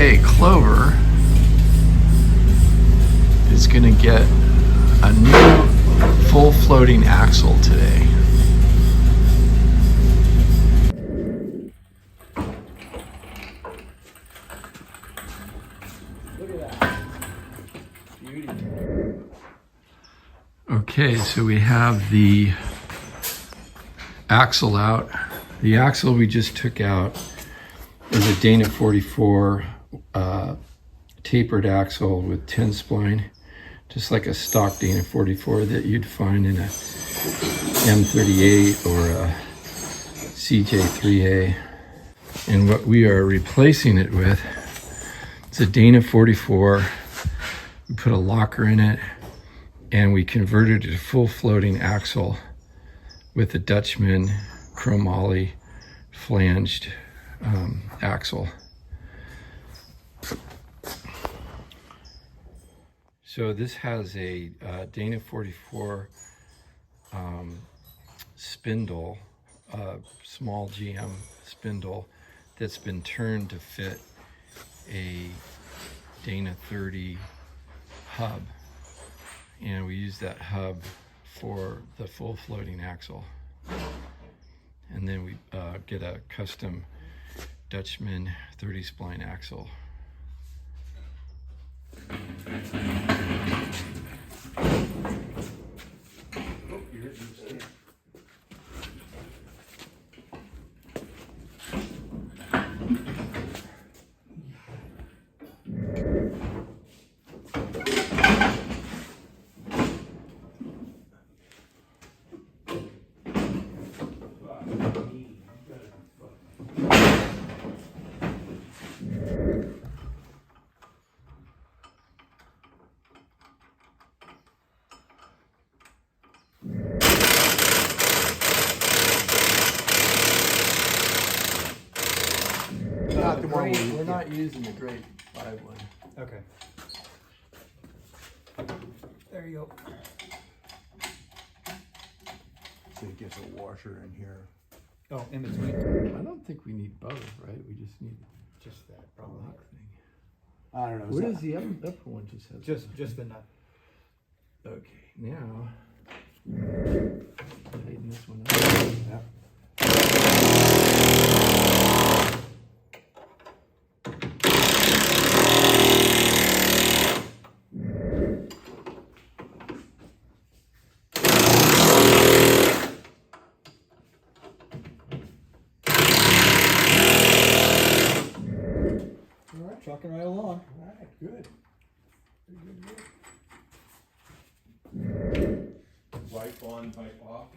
Okay, Clover is going to get a new full floating axle today. Look at that. Beauty. Okay, so we have the axle out. The axle we just took out is a Dana 44 tapered axle with 10 spline, just like a stock Dana 44 that you'd find in a M38 or a CJ3A. And what we are replacing it with is a Dana 44. We put a locker in it and we converted it to full floating axle with a Dutchman chomoly flanged axle. So this has a Dana 44 spindle, small GM spindle that's been turned to fit a Dana 30 hub. And we use that hub for the full floating axle. And then we get a custom Dutchman 30 spline axle. We're not using the grade 5 one. Okay. There you go. So it gets a washer in here. Oh, in between. I don't think we need both, right? We just need Just that, a probably. lock thing. I don't know. What is the upper one just has? Just the nut. Okay, now tighten this one up. Yep. All right, trucking right along. All right, good. Good. Wipe on, wipe off.